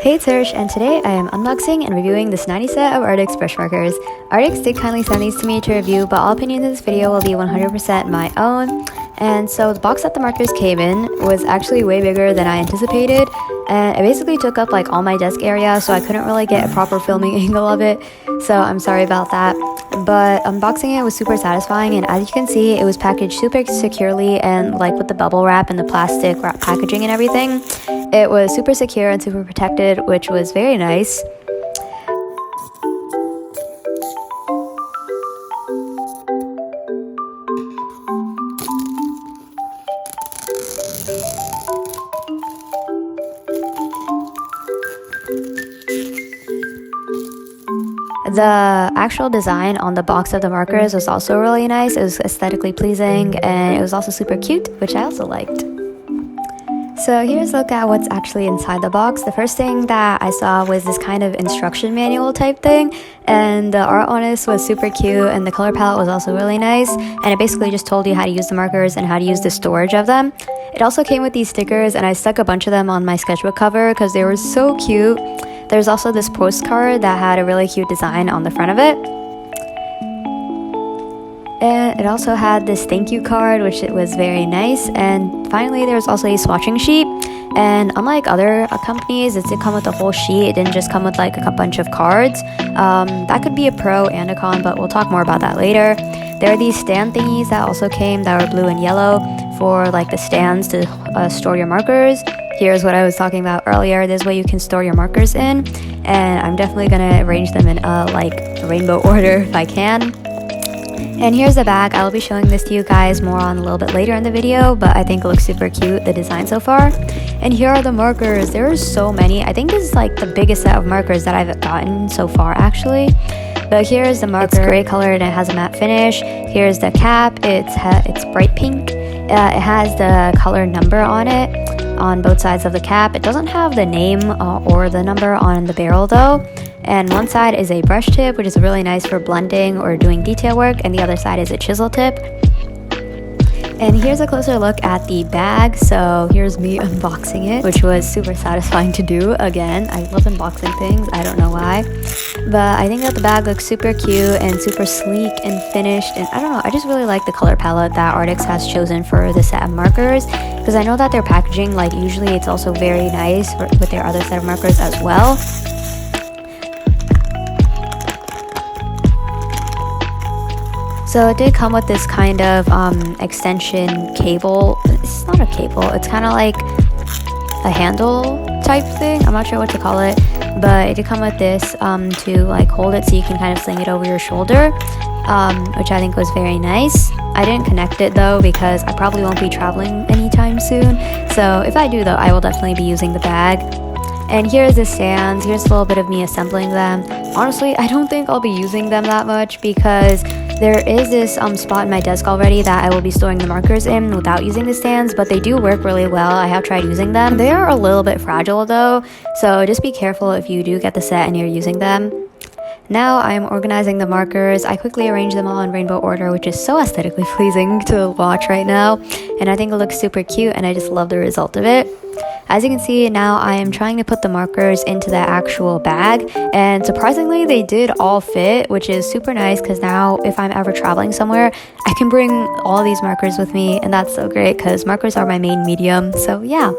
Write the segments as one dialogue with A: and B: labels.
A: Hey, it's Hersh, and today I am unboxing and reviewing this 90 set of Arrtx brush markers. Arrtx did kindly send these to me to review, but all opinions in this video will be 100% my own. And so the box that the markers came in was actually way bigger than I anticipated, and it basically took up like all my desk area, so I couldn't really get a proper filming angle of it, so I'm sorry about that. But unboxing it was super satisfying, and as you can see, it was packaged super securely, and like with the bubble wrap and the plastic wrap packaging and everything, it was super secure and super protected, which was very nice. The actual design on the box of the markers was also really nice. It was aesthetically pleasing, and it was also super cute, which I also liked. So here's a look at what's actually inside the box. The first thing that I saw was this kind of instruction manual type thing, and the art on this was super cute, and the color palette was also really nice, and it basically just told you how to use the markers and how to use the storage of them. It also came with these stickers, and I stuck a bunch of them on my sketchbook cover because they were so cute. There's also this postcard that had a really cute design on the front of it. And it also had this thank you card, which it was very nice. And finally, there's also a swatching sheet. And unlike other companies, it did come with a whole sheet. It didn't just come with like a bunch of cards. That could be a pro and a con, but we'll talk more about that later. There are these stand thingies that also came that were blue and yellow for like the stands to store your markers. Here's what I was talking about earlier. This way you can store your markers in, and I'm definitely gonna arrange them in like a rainbow order if I can. And here's the bag. I'll be showing this to you guys more on a little bit later in the video, but I think it looks super cute, the design so far. And here are the markers. There are so many. I think this is like the biggest set of markers that I've gotten so far actually. But here's the marker. It's gray colored and it has a matte finish. Here's the cap. It's bright pink. It has the color number on it on both sides of the cap. It doesn't have the name or the number on the barrel though. And one side is a brush tip, which is really nice for blending or doing detail work, and the other side is a chisel tip. And here's a closer look at the bag. So here's me unboxing it, which was super satisfying to do. Again, I love unboxing things, I don't know why, but I think that the bag looks super cute and super sleek and finished, and I don't know, I just really like the color palette that Arrtx has chosen for the set of markers, because I know that their packaging, like usually it's also very nice with their other set of markers as well. So it did come with this kind of extension cable. It's not a cable, it's kind of like a handle type thing. I'm not sure what to call it, but it did come with this to like hold it so you can kind of sling it over your shoulder, which I think was very nice. I didn't connect it though because I probably won't be traveling anytime soon. So if I do though, I will definitely be using the bag. And here's the stands. Here's a little bit of me assembling them. Honestly, I don't think I'll be using them that much because there is this spot in my desk already that I will be storing the markers in without using the stands, but they do work really well. I have tried using them. They are a little bit fragile though, so just be careful if you do get the set and you're using them. Now I'm organizing the markers. I quickly arrange them all in rainbow order, which is so aesthetically pleasing to watch right now, and I think it looks super cute, and I just love the result of it. As you can see, now I am trying to put the markers into the actual bag, and surprisingly they did all fit, which is super nice because now if I'm ever traveling somewhere, I can bring all these markers with me, and that's so great because markers are my main medium. So yeah.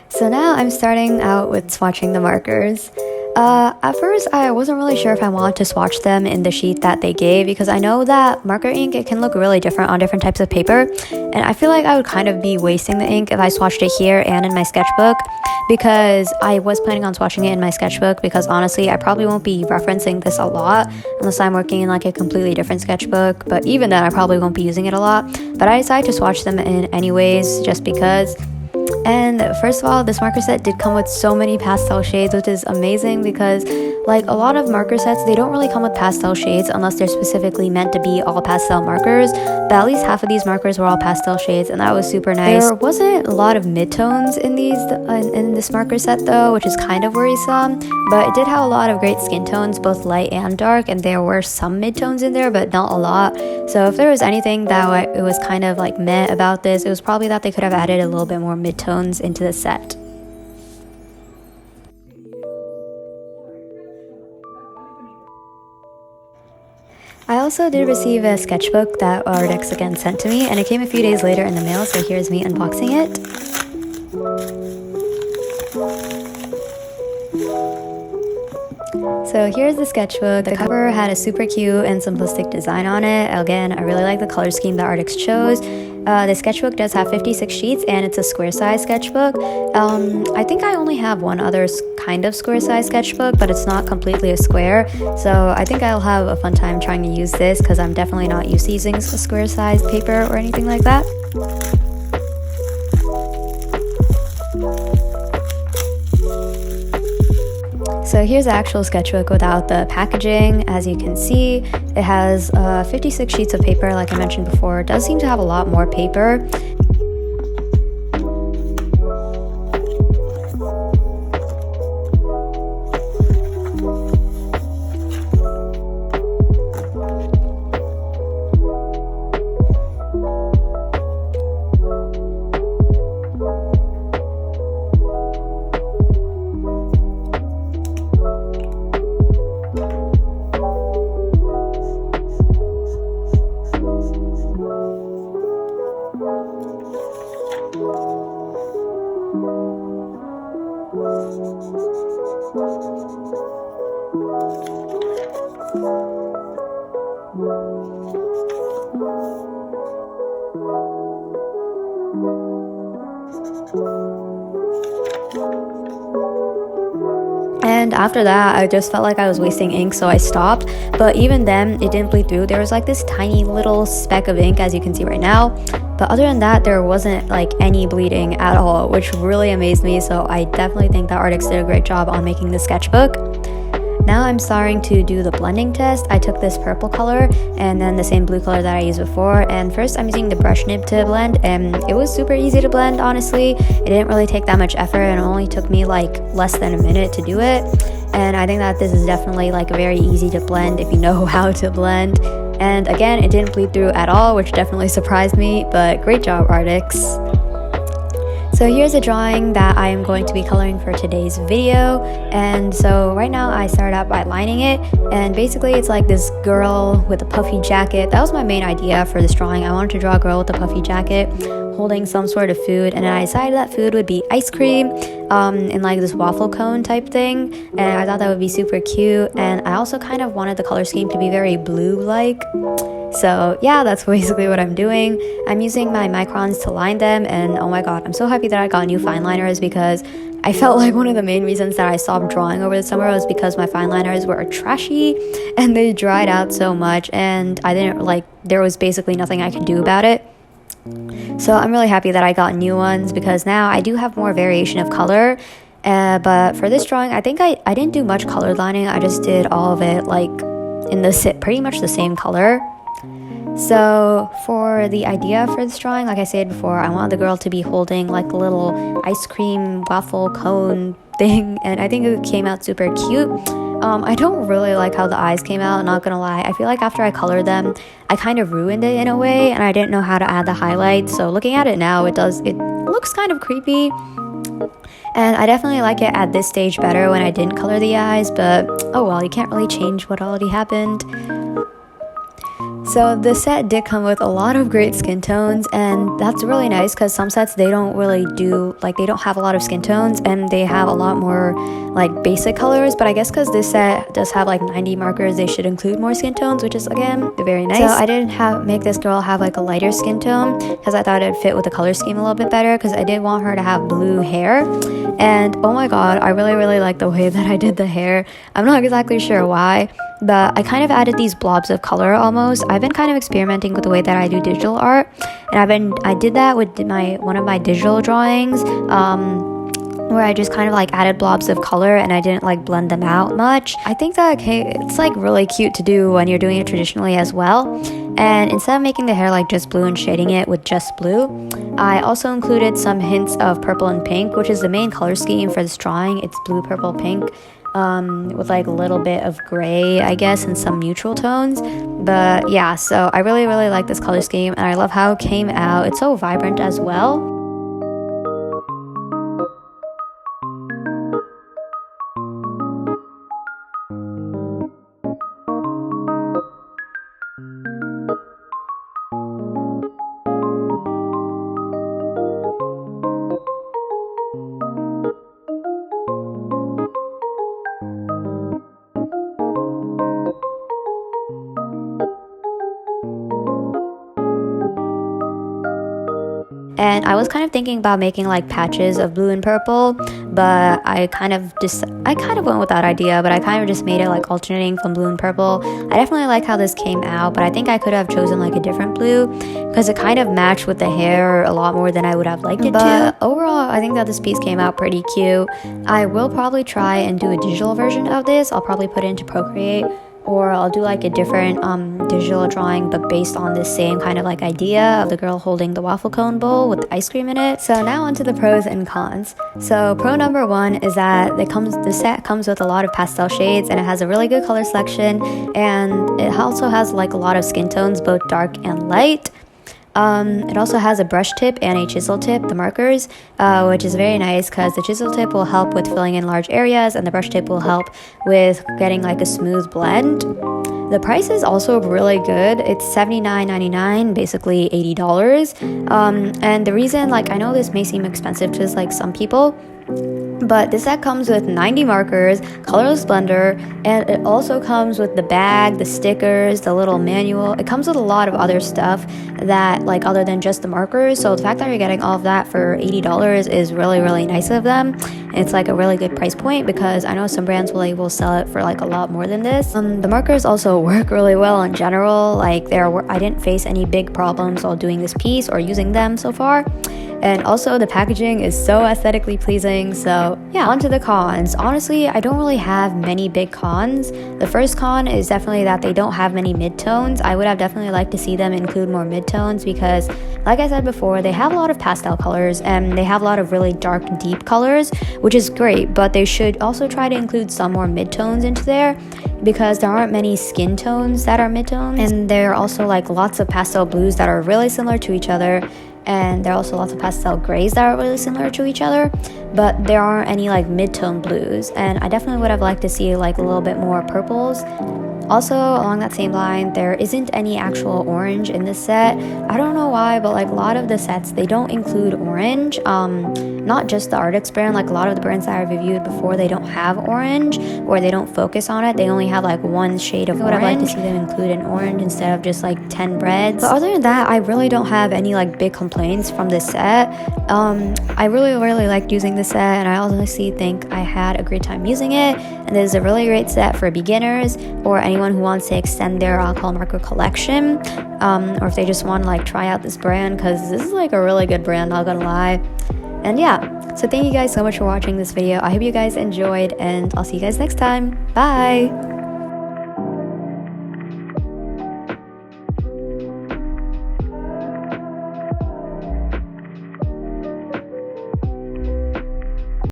A: So now I'm starting out with swatching the markers. At first, I wasn't really sure if I wanted to swatch them in the sheet that they gave, because I know that marker ink, it can look really different on different types of paper, and I feel like I would kind of be wasting the ink if I swatched it here and in my sketchbook, because I was planning on swatching it in my sketchbook, because honestly, I probably won't be referencing this a lot unless I'm working in like a completely different sketchbook, but even then I probably won't be using it a lot, but I decided to swatch them in anyways just because. And first of all, this marker set did come with so many pastel shades, which is amazing because like a lot of marker sets, they don't really come with pastel shades unless they're specifically meant to be all pastel markers, but at least half of these markers were all pastel shades, and that was super nice. There wasn't a lot of midtones in this marker set though, which is kind of worrisome, but it did have a lot of great skin tones, both light and dark, and there were some midtones in there, but not a lot. So if there was anything that it was kind of like meh about this, it was probably that they could have added a little bit more midtones into the set. I also did receive a sketchbook that Arrtx again sent to me, and it came a few days later in the mail, so here's me unboxing it. So here's the sketchbook. The cover had a super cute and simplistic design on it. Again, I really like the color scheme that Arrtx chose. The sketchbook does have 56 sheets and it's a square size sketchbook. I think I only have one other kind of square size sketchbook, but it's not completely a square. So I think I'll have a fun time trying to use this because I'm definitely not used to using a square size paper or anything like that. So here's the actual sketchbook without the packaging. As you can see, it has 56 sheets of paper, like I mentioned before. It does seem to have a lot more paper. And after that, I just felt like I was wasting ink, so I stopped. But even then, it didn't bleed through. There was like this tiny little speck of ink, as you can see right now. But other than that, there wasn't like any bleeding at all, which really amazed me. So I definitely think that Arrtx did a great job on making the sketchbook. Now I'm starting to do the blending test. I took this purple color and then the same blue color that I used before, and first I'm using the brush nib to blend, and it was super easy to blend, honestly. It didn't really take that much effort and it only took me like less than a minute to do it. And I think that this is definitely like very easy to blend if you know how to blend. And again, it didn't bleed through at all, which definitely surprised me, but great job, Arrtx. So here's a drawing that I am going to be coloring for today's video. And so right now I started out by lining it, and basically it's like this girl with a puffy jacket. That was my main idea for this drawing. I wanted to draw a girl with a puffy jacket holding some sort of food, and I decided that food would be ice cream in like this waffle cone type thing, and I thought that would be super cute. And I also kind of wanted the color scheme to be very blue-like. So yeah, that's basically what I'm doing. I'm using my microns to line them, and oh my god, I'm so happy that I got new fine liners, because I felt like one of the main reasons that I stopped drawing over the summer was because my fine liners were trashy and they dried out so much, and I didn't like, there was basically nothing I could do about it. So I'm really happy that I got new ones, because now I do have more variation of color. But for this drawing, I think I didn't do much color lining. I just did all of it like in the pretty much the same color. So for the idea for this drawing, like I said before, I want the girl to be holding like a little ice cream waffle cone thing, and I think it came out super cute. I don't really like how the eyes came out, not gonna lie. I feel like after I colored them, I kind of ruined it in a way, and I didn't know how to add the highlights. So looking at it now, it looks kind of creepy. And I definitely like it at this stage better when I didn't color the eyes, but oh well, you can't really change what already happened. So the set did come with a lot of great skin tones, and that's really nice because some sets they don't really do, like they don't have a lot of skin tones and they have a lot more like basic colors, but I guess because this set does have like 90 markers, they should include more skin tones, which is again very nice. So I didn't make this girl have like a lighter skin tone because I thought it'd fit with the color scheme a little bit better, because I did want her to have blue hair. And oh my god, I really like the way that I did the hair. I'm not exactly sure why, but I kind of added these blobs of color almost. I've been kind of experimenting with the way that I do digital art, and I did that with one of my digital drawings, where I just kind of like added blobs of color and I didn't like blend them out much. I think that it's like really cute to do when you're doing it traditionally as well. And instead of making the hair like just blue and shading it with just blue, I also included some hints of purple and pink, which is the main color scheme for this drawing. It's blue, purple, pink, with like a little bit of gray, I guess, and some neutral tones. But yeah, so I really like this color scheme, and I love how it came out. It's so vibrant as well. And I was kind of thinking about making like patches of blue and purple, but I kind of went with that idea, but I kind of just made it like alternating from blue and purple. I definitely like how this came out, but I think I could have chosen like a different blue because it kind of matched with the hair a lot more than I would have liked it to. Overall, I think that this piece came out pretty cute. I will probably try and do a digital version of this. I'll probably put it into Procreate, or I'll do like a different digital drawing but based on this same kind of like idea of the girl holding the waffle cone bowl with ice cream in it. So now onto the pros and cons. So pro number one is that the set comes with a lot of pastel shades, and it has a really good color selection, and it also has like a lot of skin tones, both dark and light. It also has a brush tip and a chisel tip, the markers, which is very nice because the chisel tip will help with filling in large areas and the brush tip will help with getting like a smooth blend. The price is also really good. It's $79.99, basically $80. And the reason, like, I know this may seem expensive to like some people, but this set comes with 90 markers, colorless blender, and it also comes with the bag, the stickers, the little manual. It comes with a lot of other stuff that, like, other than just the markers. So the fact that you're getting all of that for $80 is really, really nice of them. And it's like a really good price point because I know some brands will sell it for like a lot more than this. The markers also work really well in general. Like, I didn't face any big problems while doing this piece or using them so far. And also the packaging is so aesthetically pleasing. So yeah, onto the cons. Honestly, I don't really have many big cons. The first con is definitely that they don't have many midtones. I would have definitely liked to see them include more midtones because, like I said before, they have a lot of pastel colors and they have a lot of really dark, deep colors, which is great, but they should also try to include some more midtones into there because there aren't many skin tones that are midtones, and there are also like lots of pastel blues that are really similar to each other. And there are also lots of pastel grays that are really similar to each other, but there aren't any like mid-tone blues, and I definitely would have liked to see like a little bit more purples. Also, along that same line, there isn't any actual orange in this set. I don't know why, but like a lot of the sets, they don't include orange. Not just the Arrtx brand, like a lot of the brands that I've reviewed before, they don't have orange, or they don't focus on it. They only have like one shade of orange. I would have liked to see them include an orange instead of just like 10 breads. But other than that, I really don't have any like big complaints from this set. I really liked using this set, and I honestly think I had a great time using it. And this is a really great set for beginners or anyone who wants to extend their alcohol marker collection, or if they just want to like try out this brand, because this is like a really good brand, not gonna lie. And yeah, so thank you guys so much for watching this video. I hope you guys enjoyed, and I'll see you guys next time. Bye.